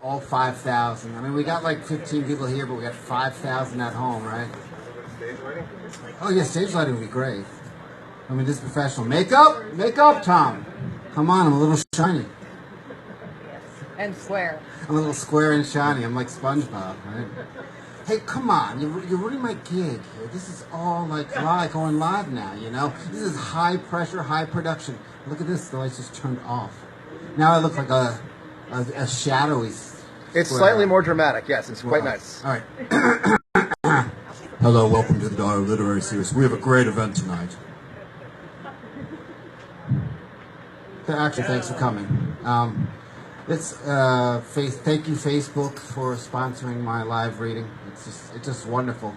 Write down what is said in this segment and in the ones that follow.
all 5,000. I mean, we got like 15 people here, but we got 5,000 at home, right? Stage lighting? Oh yeah, stage lighting would be great. I mean, this is professional. Makeup, Tom. Come on, I'm a little shiny. And square. I'm a little square and shiny. I'm like SpongeBob, right? Hey, come on, you're ruining my gig here. This is all like going live now, you know? This is high pressure, high production. Look at this, the lights just turned off. Now I look like a shadowy It's square. slightly more dramatic, yes, it's quite nice. All right. Hello, welcome to the Dial Literary Series. We have a great event tonight. Actually, thanks for coming. Thank you, Facebook, for sponsoring my live reading. It's just wonderful.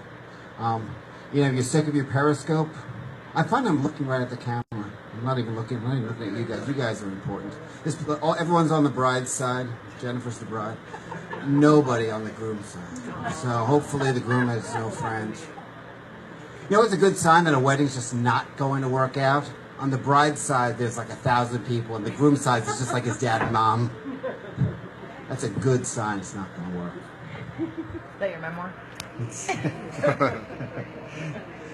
You know, if you're sick of your Periscope, I find I'm looking right at the camera. I'm not even looking at you guys. You guys are important. Everyone's on the bride's side. Jennifer's the bride. Nobody on the groom's side. So hopefully the groom has no friends. You know, it's a good sign that a wedding's just not going to work out. On the bride's side, there's like 1,000 people, and the groom's side is just like his dad and mom. That's a good sign it's not going to work. Is that your memoir?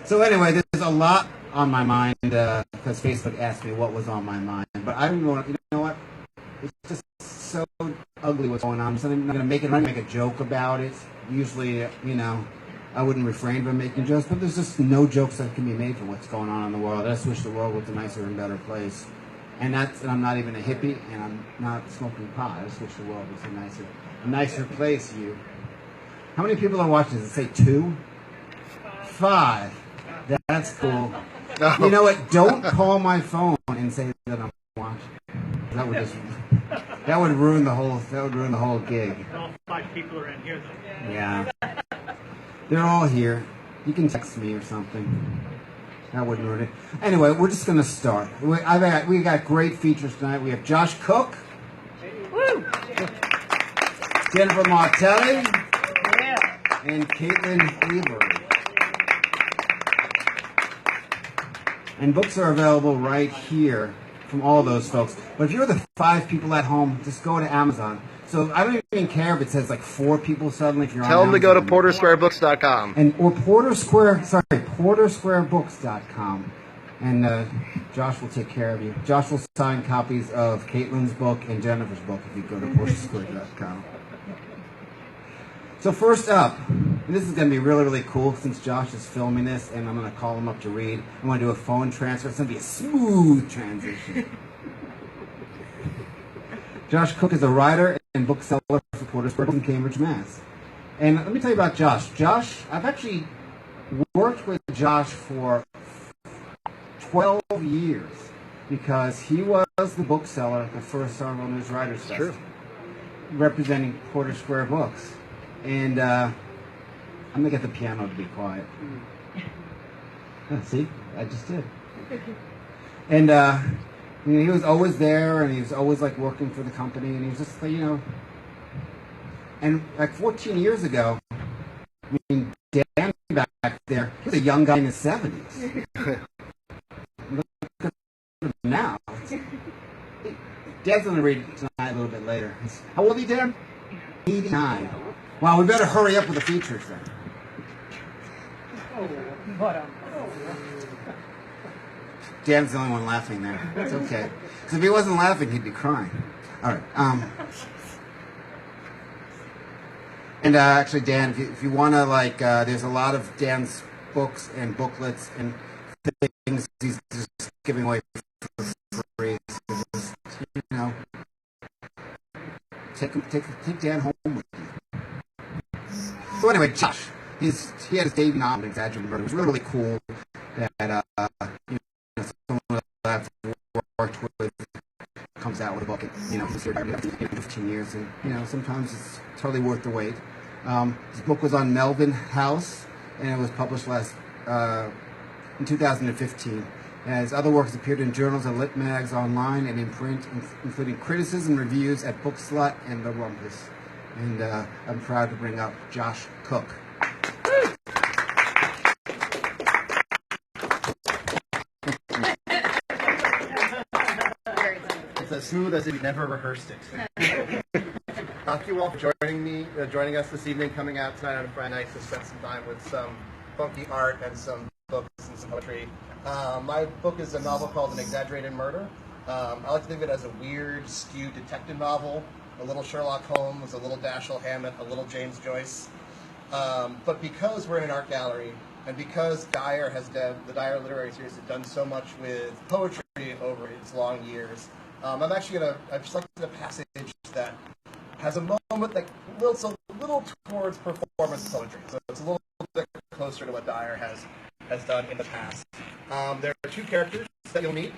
So anyway, there's a lot on my mind because Facebook asked me what was on my mind. But I don't want, you know what? It's just so ugly what's going on. So I'm not going to make a joke about it. Usually, you know, I wouldn't refrain from making jokes, but there's just no jokes that can be made for what's going on in the world. I just wish the world was a nicer and better place. And I'm not even a hippie, and I'm not smoking pot. I just wish the world was a nicer place. How many people are watching? Does it say 2? 5. That's cool. No. You know what? Don't call my phone and say that I'm watching. That would ruin the whole gig. All 5 people are in here, though. Yeah. They're all here. You can text me or something. That wouldn't ruin it. Anyway, we're just going to start. We got great features tonight. We have Josh Cook. Woo! Jennifer Martelli. Yeah. And Caitlin Avery. And books are available right here from all those folks. But if you're the 5 people at home, just go to Amazon. So I don't even care if it says like 4 people suddenly. If you're Tell on them to go to Amazon. portersquarebooks.com. Or portersquarebooks.com. And Josh will take care of you. Josh will sign copies of Caitlin's book and Jennifer's book if you go to portersquare.com. So first up, and this is going to be really, really cool since Josh is filming this, and I'm going to call him up to read. I'm going to do a phone transfer. It's going to be a smooth transition. Josh Cook is a writer and bookseller for Porter's Books in Cambridge, Mass. And let me tell you about Josh. I've actually worked with Josh for 12 years because he was the bookseller at the first Somerville News Writers Fest, True. representing Porter Square Books. And I'm going to get the piano to be quiet. See? I just did. And he was always there, and he was always like working for the company, and he was just, you know. And like 14 years ago, I mean, Dan back there, he was a young guy in his 70s. Look at him now. Dan's going to read it tonight a little bit later. How old are you, Dan? 89. Wow, we better hurry up with the features then. Dan's the only one laughing there. It's okay. Because if he wasn't laughing, he'd be crying. All right. And actually, Dan, if you want to, like, there's a lot of Dan's books and booklets and things he's just giving away for free. So just, you know, take Dan home with you. So anyway, Josh, he had his debut novel, Exaggerated Murder. It was really, really cool that you know, someone that I've worked with comes out with a book, and, you know, he's here 15 years, and, you know, sometimes it's totally worth the wait. His book was on Melvin House, and it was published in 2015. And his other works appeared in journals and lit mags online and in print, including criticism reviews at Bookslut and The Rumpus. And I'm proud to bring up Josh Cook. It's as smooth as if you never rehearsed it. Thank you all for joining us this evening, coming out tonight on a Friday night to spend some time with some funky art and some books and some poetry. My book is a novel called An Exaggerated Murder. I like to think of it as a weird, skewed detective novel, a little Sherlock Holmes, a little Dashiell Hammett, a little James Joyce. But because we're in an art gallery, and because the Dyer Literary Series has done so much with poetry over its long years, I'd just like to passage that has a moment that looks a little towards performance poetry. So it's a little bit closer to what Dyer has done in the past. There are two characters that you'll meet.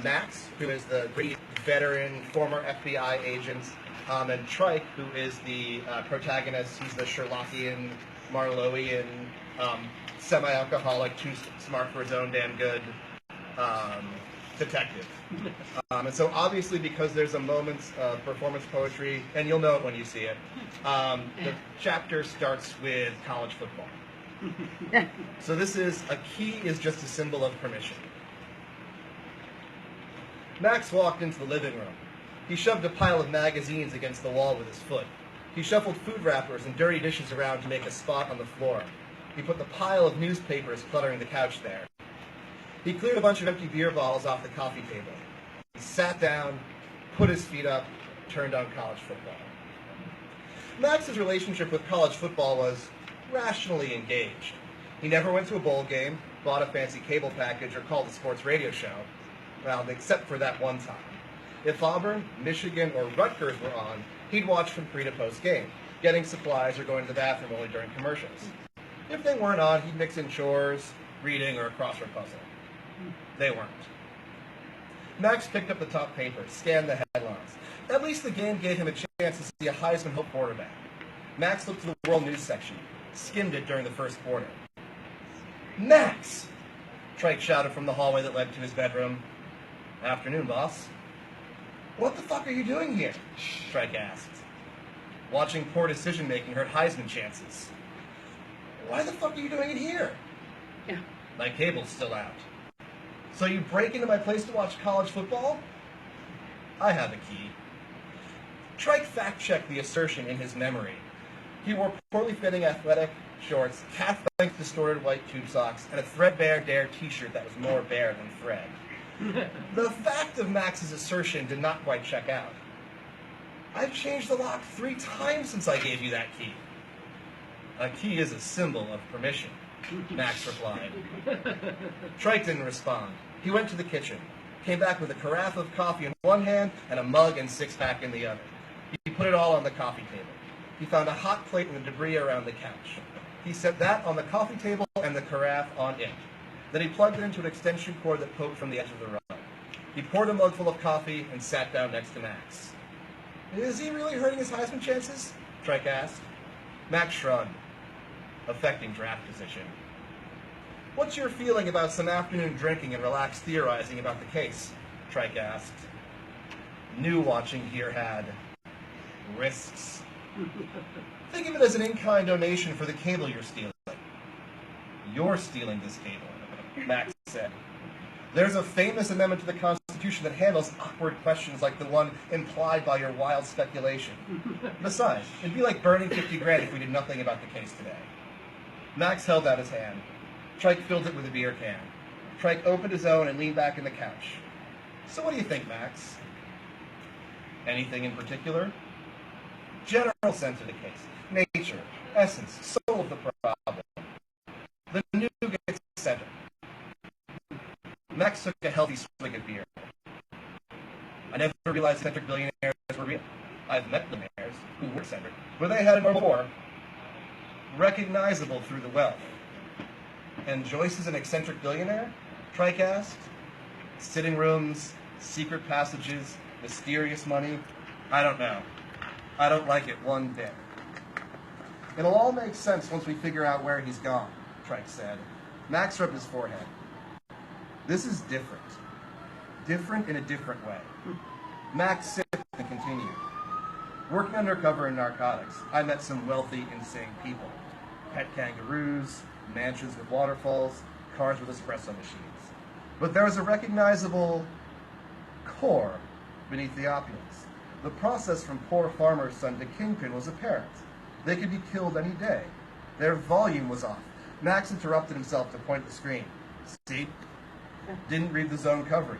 Max, who is the great veteran former FBI agent, and Trike, who is the protagonist. He's the Sherlockian, Marlowian, semi-alcoholic, too smart for his own damn good detective. And so obviously, because there's a moment of performance poetry, and you'll know it when you see it, the chapter starts with college football. So a key is just a symbol of permission. Max walked into the living room. He shoved a pile of magazines against the wall with his foot. He shuffled food wrappers and dirty dishes around to make a spot on the floor. He put the pile of newspapers cluttering the couch there. He cleared a bunch of empty beer bottles off the coffee table. He sat down, put his feet up, turned on college football. Max's relationship with college football was rationally engaged. He never went to a bowl game, bought a fancy cable package, or called a sports radio show. Well, except for that one time. If Auburn, Michigan, or Rutgers were on, he'd watch from pre to post game, getting supplies or going to the bathroom only during commercials. If they weren't on, he'd mix in chores, reading, or a crossword puzzle. They weren't. Max picked up the top paper, scanned the headlines. At least the game gave him a chance to see a Heisman Hope quarterback. Max looked to the World News section, skimmed it during the first quarter. Max! Trike shouted from the hallway that led to his bedroom. Afternoon, boss. What the fuck are you doing here? Trike asked. Watching poor decision-making hurt Heisman chances. Why the fuck are you doing it here? Yeah. My cable's still out. So you break into my place to watch college football? I have a key. Trike fact-checked the assertion in his memory. He wore poorly fitting athletic shorts, calf-length distorted white tube socks, and a threadbare Dare t-shirt that was more bare than thread. The fact of Max's assertion did not quite check out. I've changed the lock 3 times since I gave you that key. A key is a symbol of permission, Max replied. Trike didn't respond. He went to the kitchen, came back with a carafe of coffee in one hand and a mug and 6-pack in the other. He put it all on the coffee table. He found a hot plate and the debris around the couch. He set that on the coffee table and the carafe on it. Then he plugged it into an extension cord that poked from the edge of the rug. He poured a mug full of coffee and sat down next to Max. Is he really hurting his Heisman chances? Trike asked. Max shrugged, affecting draft position. What's your feeling about some afternoon drinking and relaxed theorizing about the case? Trike asked. Knew watching here had risks. Think of it as an in-kind donation for the cable you're stealing. You're stealing this cable, Max said. There's a famous amendment to the Constitution that handles awkward questions like the one implied by your wild speculation. Besides, it'd be like burning 50 grand if we did nothing about the case today. Max held out his hand. Trike filled it with a beer can. Trike opened his own and leaned back in the couch. So what do you think, Max? Anything in particular? General sense of the case. Nature, essence, soul of the problem. The new gets center. Max took a healthy swig of beer. I never realized eccentric billionaires were real. I've met billionaires who were eccentric, but they had more recognizable through the wealth. And Joyce is an eccentric billionaire? Trike asked. Sitting rooms, secret passages, mysterious money? I don't know. I don't like it one bit. It'll all make sense once we figure out where he's gone, Trike said. Max rubbed his forehead. This is different. Different in a different way. Max sipped and continued. Working undercover in narcotics, I met some wealthy, insane people. Pet kangaroos, mansions with waterfalls, cars with espresso machines. But there was a recognizable core beneath the opulence. The process from poor farmer's son to kingpin was apparent. They could be killed any day. Their volume was off. Max interrupted himself to point the screen. See? Didn't read the zone coverage.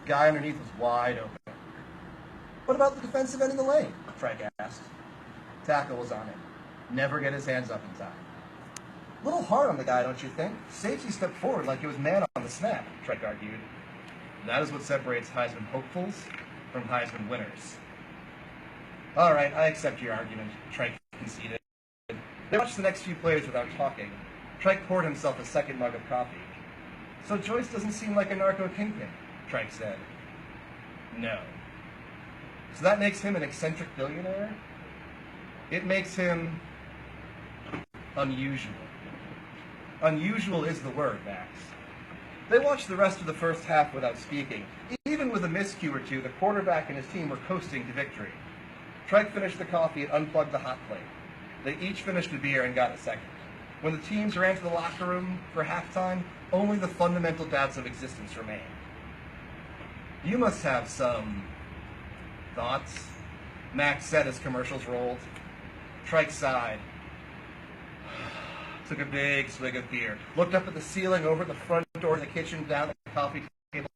Guy underneath was wide open. What about the defensive end of the lane? Trike asked. Tackle was on him. Never get his hands up in time. A little hard on the guy, don't you think? Safety stepped forward like he was man on the snap, Trike argued. That is what separates Heisman hopefuls from Heisman winners. All right, I accept your argument, Trike conceded. They watched the next few plays without talking. Trike poured himself a second mug of coffee. So Joyce doesn't seem like a narco kingpin, Trike said. No. So that makes him an eccentric billionaire? It makes him unusual. Unusual is the word, Max. They watched the rest of the first half without speaking. Even with a miscue or two, the quarterback and his team were coasting to victory. Trike finished the coffee and unplugged the hot plate. They each finished a beer and got a second. When the teams ran to the locker room for halftime, only the fundamental doubts of existence remained. You must have some thoughts, Max said as commercials rolled. Trike sighed, took a big swig of beer, looked up at the ceiling, over the front door of the kitchen, down the coffee table,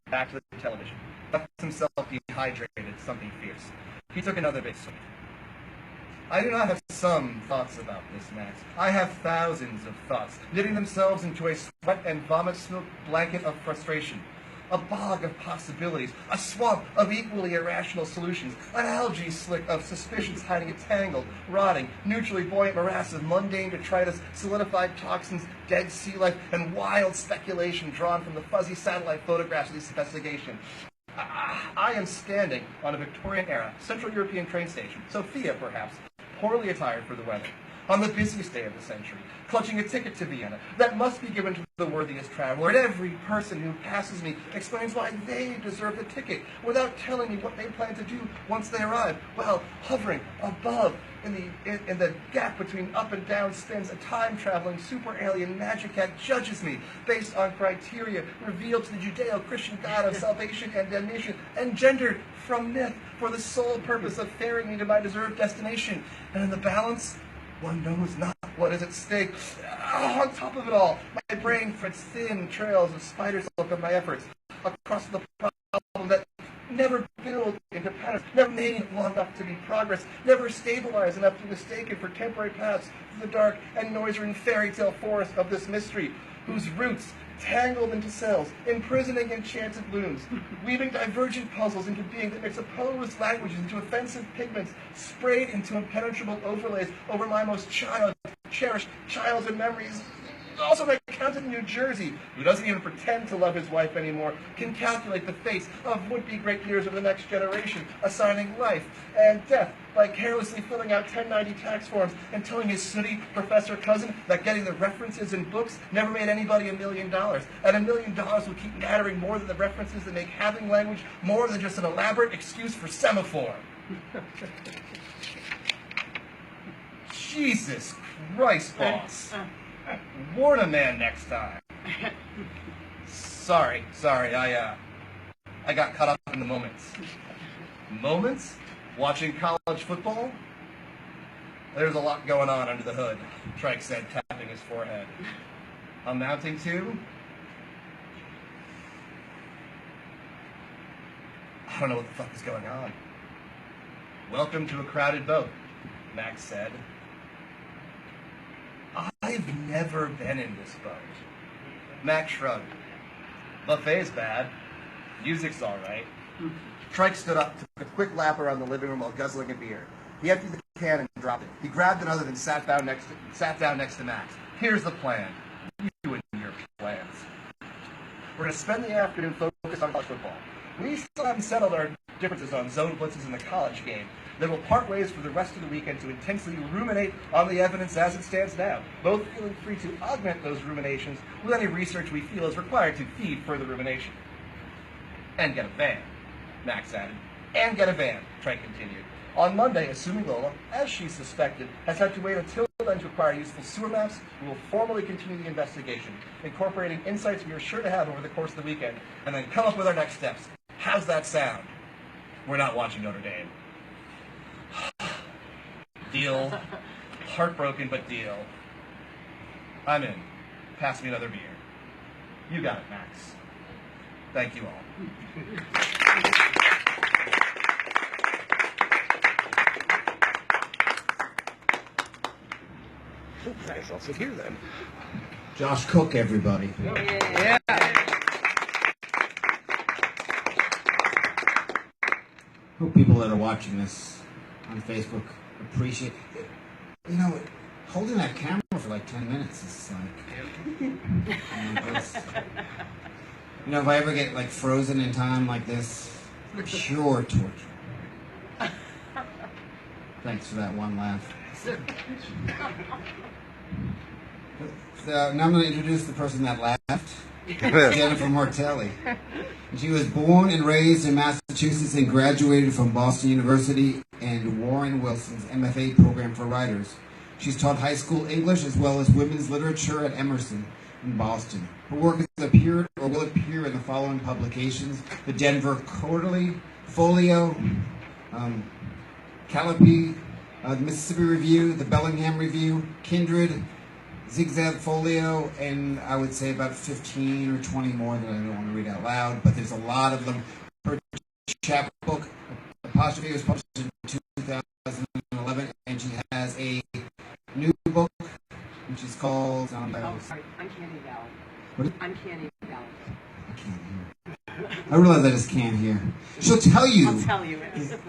back to the television. Left himself dehydrated, something fierce. He took another big swig. I do not have some thoughts about this, Max. I have thousands of thoughts, knitting themselves into a sweat and vomit-smoked blanket of frustration. A bog of possibilities, a swamp of equally irrational solutions, an algae slick of suspicions hiding a tangled, rotting, neutrally buoyant morass of mundane detritus, solidified toxins, dead sea life, and wild speculation drawn from the fuzzy satellite photographs of this investigation. I am standing on a Victorian-era Central European train station, Sofia perhaps, poorly attired for the weather, on the busiest day of the century, clutching a ticket to Vienna that must be given to the worthiest traveler, and every person who passes me explains why they deserve the ticket without telling me what they plan to do once they arrive, while hovering above in the gap between up and down spins, a time-traveling super-alien magic cat judges me based on criteria revealed to the Judeo-Christian God of salvation and damnation, engendered from myth for the sole purpose of ferrying me to my deserved destination. And in the balance, one knows not what is at stake. On top of it all, my brain threads thin trails of spider silk of my efforts across the problem that never build into patterns, never made it long enough to be progress, never stabilized enough to be mistaken for temporary paths through the dark and noise-ridden fairy tale forest of this mystery, whose roots tangled into cells, imprisoning enchanted blooms, weaving divergent puzzles into being that makes opposed languages into offensive pigments, sprayed into impenetrable overlays over my most cherished childhood memories. Also, my accountant in New Jersey, who doesn't even pretend to love his wife anymore, can calculate the fates of would-be great leaders of the next generation, assigning life and death by carelessly filling out 1090 tax forms and telling his sooty professor cousin that getting the references in books never made anybody $1 million. And $1 million will keep mattering more than the references that make having language more than just an elaborate excuse for semaphore. Jesus Christ, boss. Warn a man next time. Sorry, I got caught up in the moments. Moments? Watching college football? There's a lot going on under the hood, Trike said, tapping his forehead. Amounting to? I don't know what the fuck is going on. Welcome to a crowded boat, Max said. I've never been in this boat. Max shrugged. Buffet's bad. Music's all right. Trike stood up, took a quick lap around the living room while guzzling a beer. He emptied the can and dropped it. He grabbed another and sat down next to Max. Here's the plan. You and your plans. We're going to spend the afternoon focused on college football. We still haven't settled our differences on zone blitzes in the college game. Then we'll part ways for the rest of the weekend to intensely ruminate on the evidence as it stands now, both feeling free to augment those ruminations with any research we feel is required to feed further rumination. And get a van, Max added. And get a van, Trike continued. On Monday, assuming Lola, as she suspected, has had to wait until then to acquire useful sewer maps, we will formally continue the investigation, incorporating insights we are sure to have over the course of the weekend, and then come up with our next steps. How's that sound? We're not watching Notre Dame. Deal. Heartbroken, but deal. I'm in. Pass me another beer. You got it, Max. Thank you all. I guess I'll sit here then. Josh Cook, everybody. Yeah. Hope people that are watching this on Facebook appreciate it. You know, holding that camera for like 10 minutes is like, you know, if I ever get like frozen in time like this, pure torture. Thanks for that one laugh. So now I'm going to introduce the person that laughed, Jennifer Martelli. She was born and raised in Massachusetts and graduated from Boston University and Warren Wilson's MFA program for writers. She's taught high school English as well as women's literature at Emerson in Boston. Her work has appeared or will appear in the following publications: the Denver Quarterly, Folio, Calliope, the Mississippi Review, the Bellingham Review, Kindred, Zigzag Folio, and I would say about 15 or 20 more that I don't want to read out loud, but there's a lot of them. Her chapbook, Apostrophe, was published in 2011, and she has a new book, which is called... Oh, sorry. Uncanny Valley. What is it? Uncanny Valley. I can't hear. I realize I just can't hear. She'll tell you. I'll tell you.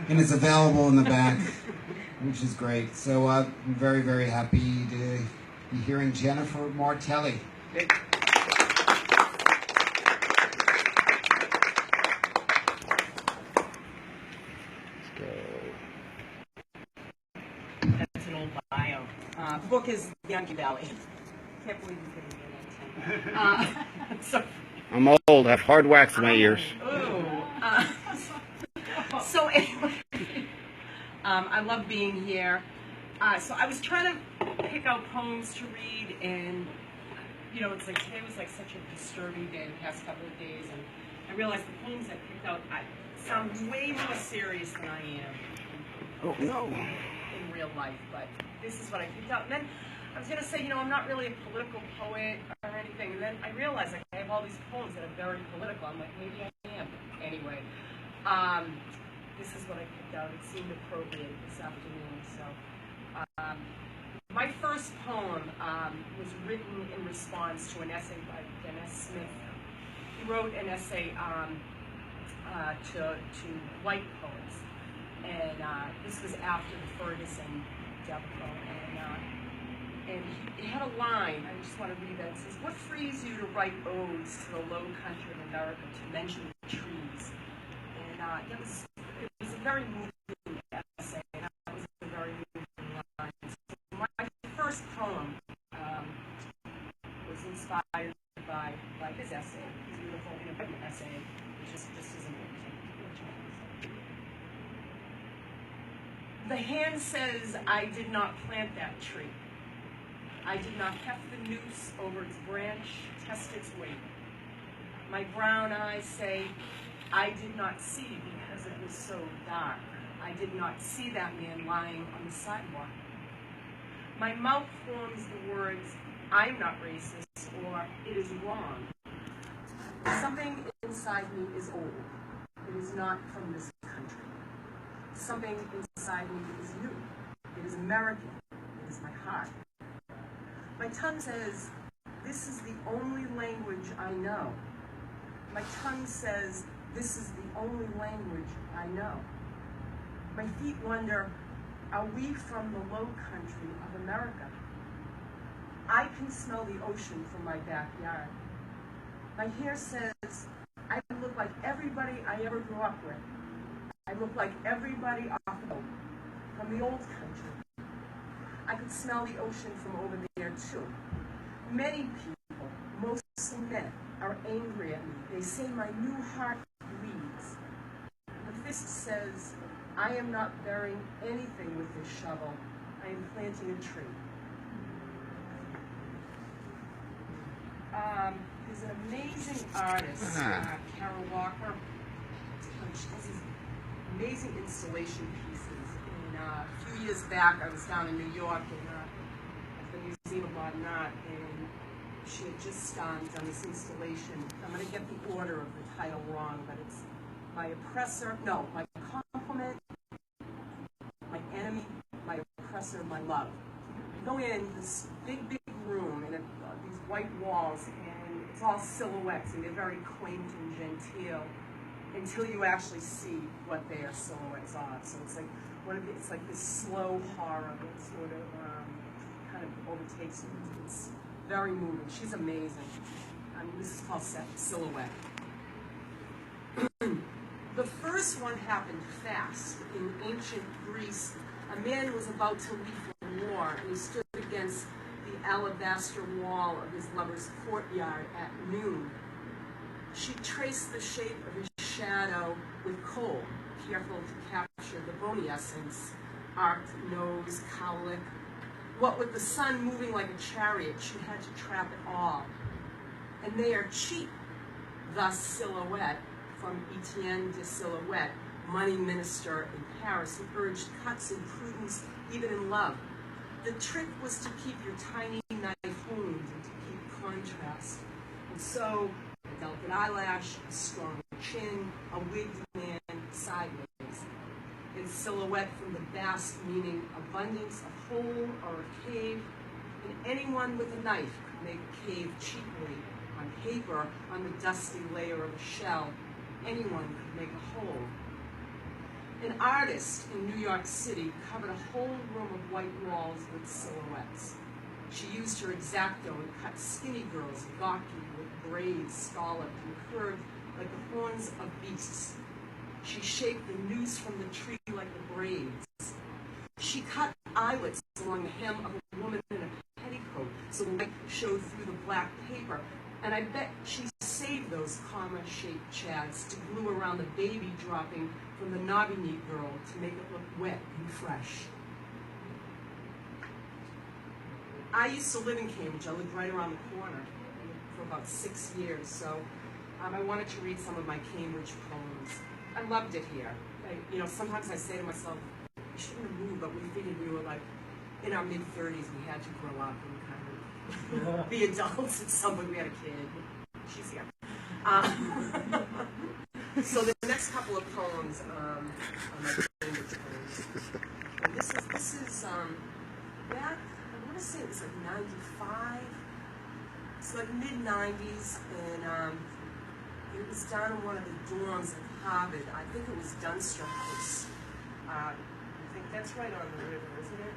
And it's available in the back, which is great. So I'm very, very happy to be hearing Jennifer Martelli. That's an old bio. The book is The Uncanny Valley. Can't believe you couldn't get that. So, I'm old. I have hard wax in my ears. So anyway, I love being here. So I was trying to pick out poems to read, and you know, it's like today was like such a disturbing day the past couple of days, and I realized the poems I picked out sound way more serious than I am. Oh no. In real life, but this is what I picked out. And then I was gonna say, you know, I'm not really a political poet or anything, and then I realized like I have all these poems that are very political. I'm like, maybe I am. Anyway, this is what I picked out. It seemed appropriate this afternoon. So, my first poem was written in response to an essay by Dennis Smith. He wrote an essay to white poets, and this was after the Ferguson debacle, and he had a line. I just want to read that. It says, "What frees you to write odes to the low country of America, to mention the trees?" And it was a very moving essay, and that was a very moving line. So my first poem was inspired by his essay, his beautiful, independent essay, which is just as important. The hand says, "I did not plant that tree. I did not heft the noose over its branch, test its weight. My brown eyes say, I did not see because it was so dark. I did not see that man lying on the sidewalk. My mouth forms the words, I'm not racist, or it is wrong. Something inside me is old. It is not from this country. Something inside me is new. It is American. It is my heart. My tongue says, this is the only language I know. My tongue says, this is the only language I know. My feet wonder, are we from the low country of America? I can smell the ocean from my backyard. My hair says, I look like everybody I ever grew up with. I look like everybody off the boat, from the old country. I could smell the ocean from over there too. Many people, mostly men, are angry at me. They say my new heart bleeds. The fist says, I am not burying anything with this shovel. I am planting a tree. There's an amazing artist, Carol Walker. She has these amazing installation pieces. And a few years back, I was down in New York at the Museum of Modern Art, and she had just done this installation. I'm going to get the order of the title wrong, but it's My Compliment, My Enemy, My Oppressor, My Love. You go in this big room, and these white walls, and it's all silhouettes, and they're very quaint and genteel, until you actually see what their silhouettes are. So it's like it's like this slow horror that sort of kind of overtakes you. It's very moving. She's amazing. This is called Silhouette. The first one happened fast. In ancient Greece, a man was about to leave for war, and he stood against the alabaster wall of his lover's courtyard at noon. She traced the shape of his shadow with kohl, careful to capture the bony essence, arched nose, cowlick. What with the sun moving like a chariot, she had to trap it all. And they are cheap, thus Silhouette, from Etienne de Silhouette, money minister in Paris, who urged cuts and prudence even in love. The trick was to keep your tiny knife honed and to keep contrast. And so, a delicate eyelash, a strong chin, a wigged man sideways. In Silhouette from the vast meaning abundance, a hole or a cave, and anyone with a knife could make a cave cheaply on paper, on the dusty layer of a shell. Anyone could make a hole. An artist in New York City covered a whole room of white walls with silhouettes. She used her X-Acto and cut skinny girls gawky with braids scalloped and curved like the horns of beasts. She shaped the noose from the tree like the braids. She cut eyelets along the hem of a woman in a petticoat so the light showed through the black paper. And I bet she saved those comma-shaped chads to glue around the baby dropping from the knobby-knee girl to make it look wet and fresh. I used to live in Cambridge. I lived right around the corner for about 6 years, so I wanted to read some of my Cambridge poems. I loved it here. Sometimes I say to myself, we shouldn't have moved, but we figured we were like in our mid-30s, we had to grow up and kind of be adults at some point. We had a kid. She's here. So the next couple of poems are my Cambridge poems. And this is back, I want to say it was like 95. It's like mid-90s, and it was down in one of the dorms at Harvard. I think it was Dunster House. I think that's right on the river, isn't it?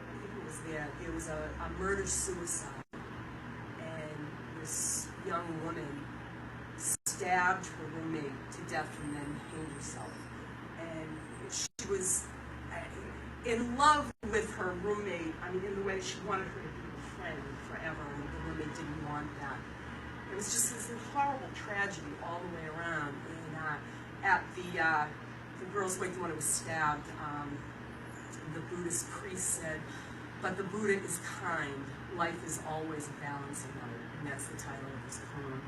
I think it was there. There was a murder-suicide, and this young woman stabbed her roommate to death and then killed herself. And she was in love with her roommate, in the way that she wanted her to be her friend forever, and the roommate didn't want that. It was just this horrible tragedy all the way around. And at the girl's wake, the one who was stabbed, the Buddhist priest said, "But the Buddha is kind. Life is always a balancing out." And that's the title of this poem.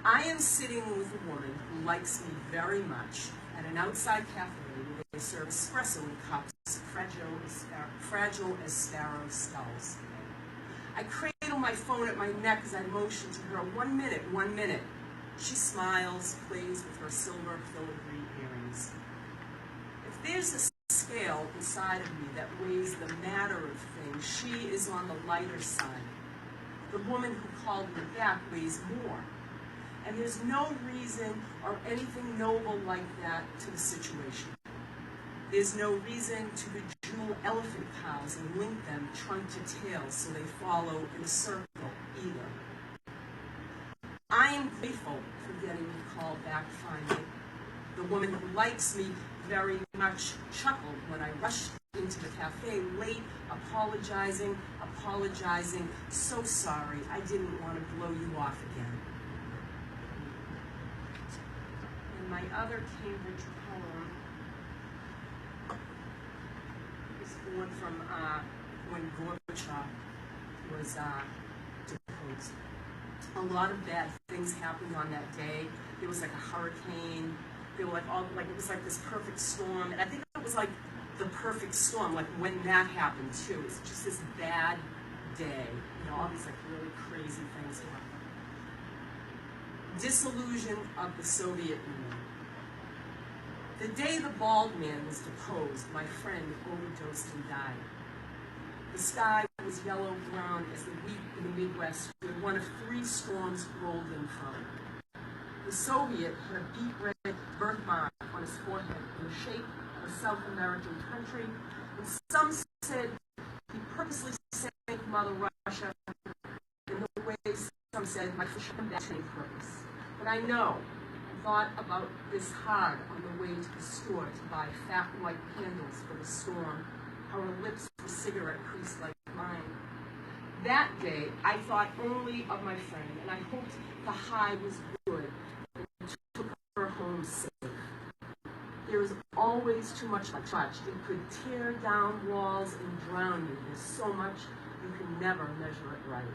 I am sitting with a woman who likes me very much at an outside cafe where they serve espresso in cups, fragile as sparrow skulls. I cradle my phone at my neck as I motion to her, 1 minute, 1 minute. She smiles, plays with her silver filigree earrings. If there's a scale inside of me that weighs the matter of things, she is on the lighter side. The woman who called me back weighs more. And there's no reason or anything noble like that to the situation. There's no reason to bejewel elephant cows and link them trunk to tail so they follow in a circle either. I am grateful for getting the call back finally. The woman who likes me very much chuckled when I rushed into the cafe late, apologizing, so sorry, I didn't want to blow you off again. And my other Cambridge poem is one from when Gorbachev was deposed. A lot of bad things happened on that day. There was like a hurricane, they were like all, like it was like this perfect storm, and I think it was like the perfect storm, like when that happened too. It was just this bad day, you know, all these like really crazy things happened. Disillusion of the Soviet Union. The day the bald man was deposed, my friend overdosed and died. The sky was yellow-brown as the wheat in the Midwest, where one of 3 storms rolled in from. The Soviet had a beet red birthmark on his forehead in the shape of a South American country, and some said he purposely sank Mother Russia in the way some said might push him back to purpose. But I know, I thought about this hard on the way to the store to buy fat white candles for the storm, how her lips were cigarette creased like mine. That day, I thought only of my friend, and I hoped the high was good and took her home safe. There is always too much touch. It could tear down walls and drown you. There's so much you can never measure it right.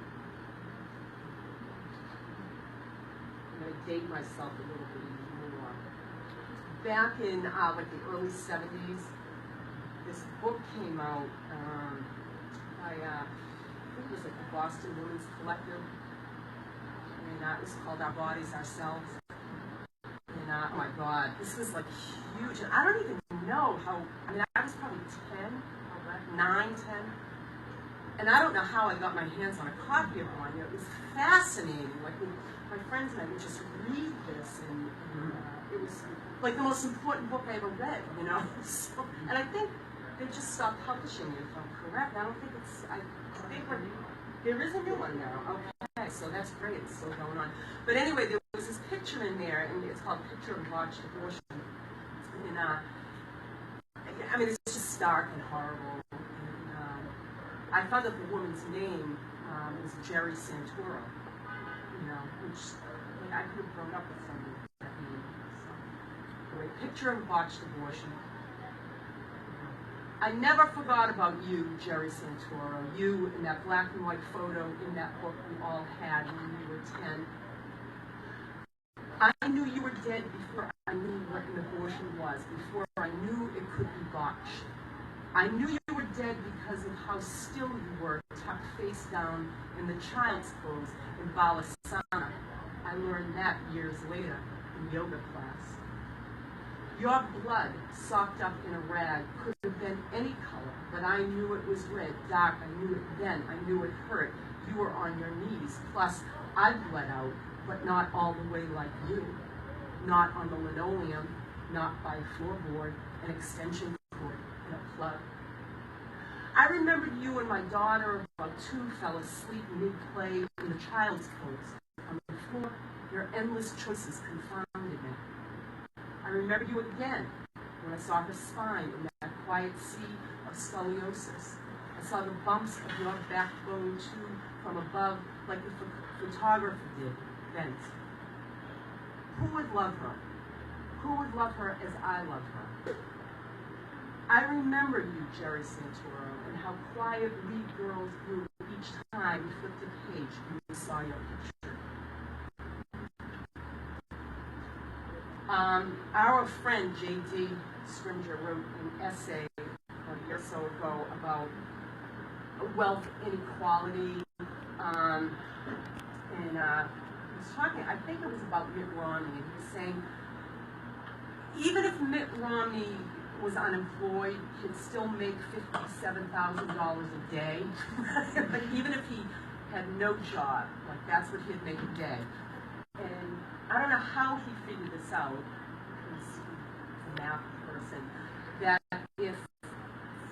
I'm going to date myself a little bit more. Back in like the early 70s, this book came out by, I think it was like the Boston Women's Collective, and it was called Our Bodies, Ourselves. And oh my God, this was like huge. And I don't even know how, I mean, I was probably 9, 10. And I don't know how I got my hands on a copy of one. It was fascinating. Like my friends and I would just read this, and it was like the most important book I ever read, you know. So, and I think they just stopped publishing it, if I'm correct. I don't think it's, I think there is a new one now. Okay, so that's great. It's still going on. But anyway, there was this picture in there, and it's called Picture of Botched Abortion. And I mean, it's just stark and horrible. And I found out the woman's name was Jerry Santoro, you know, which like, I could have grown up with somebody with that name. So, anyway, Picture of Botched Abortion. I never forgot about you, Jerry Santoro, you in that black and white photo in that book we all had when we were 10. I knew you were dead before I knew what an abortion was, before I knew it could be botched. I knew you were dead because of how still you were, tucked face down in the child's clothes in Balasana. I learned that years later in yoga class. Your blood, socked up in a rag, could have been any color, but I knew it was red, dark. I knew it then. I knew it hurt. You were on your knees. Plus, I bled out, but not all the way like you. Not on the linoleum, not by a floorboard, an extension cord, and a plug. I remembered you and my daughter, about 2, fell asleep mid-play in the child's pose. On the floor, your endless choices confounded me. I remember you again when I saw her spine in that quiet sea of scoliosis. I saw the bumps of your backbone too from above, like the photographer did, bent. Who would love her? Who would love her as I love her? I remember you, Jerry Santoro, and how quiet we girls grew each time we flipped a page and we saw your picture. Our friend J.D. Scrimger wrote an essay a year or so ago about wealth inequality, and he was talking, I think it was about Mitt Romney, and he was saying, even if Mitt Romney was unemployed, he'd still make $57,000 a day. But even if he had no job, like that's what he'd make a day. And I don't know how he figured this out, because he's a math person, that if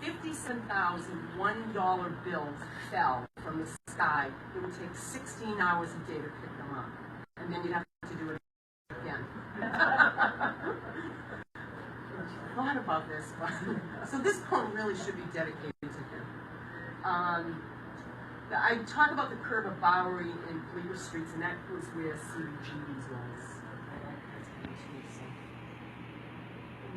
57,000 $1 bills fell from the sky, it would take 16 hours a day to pick them up. And then you'd have to do it again. I thought about this, but so this poem really should be dedicated to him. I talk about the curve of Bowery and Bleecker Streets, and that was where CBGB's was.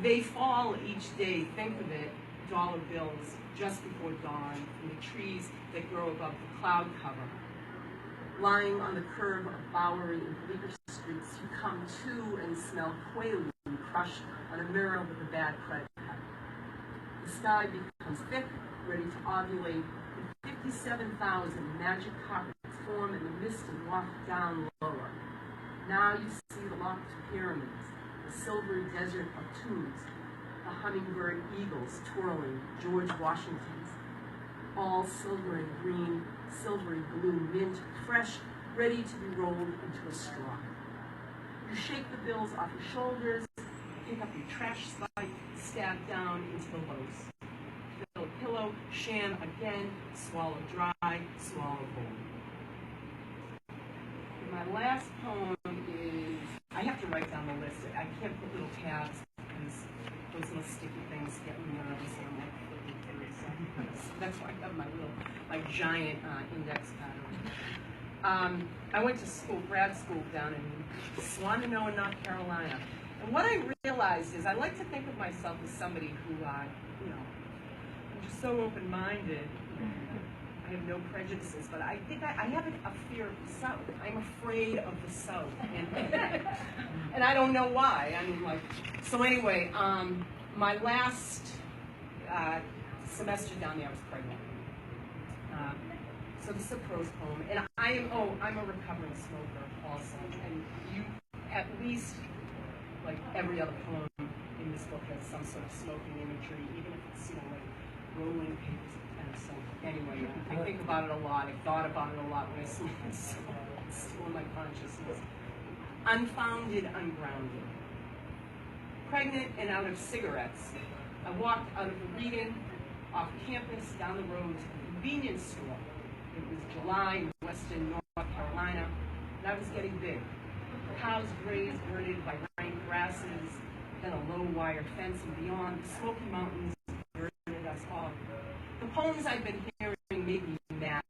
They fall each day, think of it, dollar bills, just before dawn, from the trees that grow above the cloud cover. Lying on the curve of Bowery and Bleecker Streets, you come to and smell quaaludes crushed on a mirror with a bad credit card. The sky becomes thick, ready to ovulate, and 57,000 magic carpets form in the mist and walk down lower. Now you see the locked pyramids, the silvery desert of tombs, the hummingbird eagles twirling George Washingtons, all silver and green, silvery blue mint, fresh, ready to be rolled into a straw. You shake the bills off your shoulders, pick up your trash slide, stab down into the lows. Fill a pillow, sham again, swallow dry, swallow whole. My last poem is, I have to write down the list. I can't put little tabs because those little sticky things get me nervous and I'm like flipping through. So that's why I have my giant index pad. I went to school, grad school down in Swannanoa, North Carolina. And what I realized is I like to think of myself as somebody who, I'm just so open-minded. I have no prejudices, but I think I have a fear of the South. I'm afraid of the South, and I don't know why. I mean, so anyway, my last semester down there, I was pregnant. So this is a prose poem, and I'm a recovering smoker also, and you, at least, like every other poem in this book has some sort of smoking imagery, even if it's, like rolling papers of pen. So anyway, I think about it a lot. I thought about it a lot when I smoked, so it's still in my consciousness. Unfounded, ungrounded. Pregnant and out of cigarettes, I walked out of the reading, off campus, down the road to the convenience store. It was July in western North Carolina, and I was getting big. Cows grazed, girded by rank grasses, then a low wire fence, and beyond, the Smoky Mountains girded us all. The poems I'd been hearing made me mad.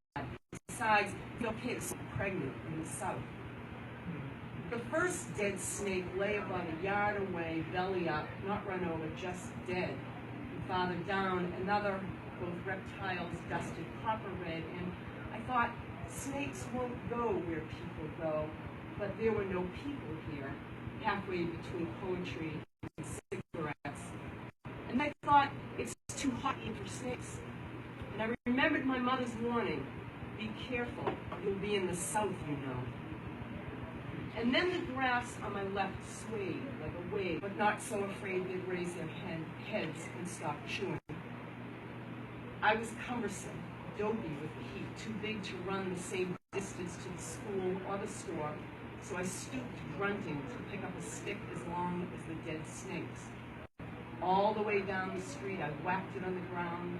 Besides, no kids pregnant in the South. The first dead snake lay about a yard away, belly up, not run over, just dead. And farther down, another, both reptiles dusted copper red, and I thought, snakes won't go where people go. But there were no people here, halfway between poetry and cigarettes. And I thought, it's too hot to eat for snakes. And I remembered my mother's warning, be careful, you'll be in the South, you know. And then the grass on my left swayed like a wave, but not so afraid they'd raise their heads and stop chewing. I was cumbersome, dopey with the heat, too big to run the same distance to the school or the store, so I stooped, grunting, to pick up a stick as long as the dead snakes. All the way down the street, I whacked it on the ground,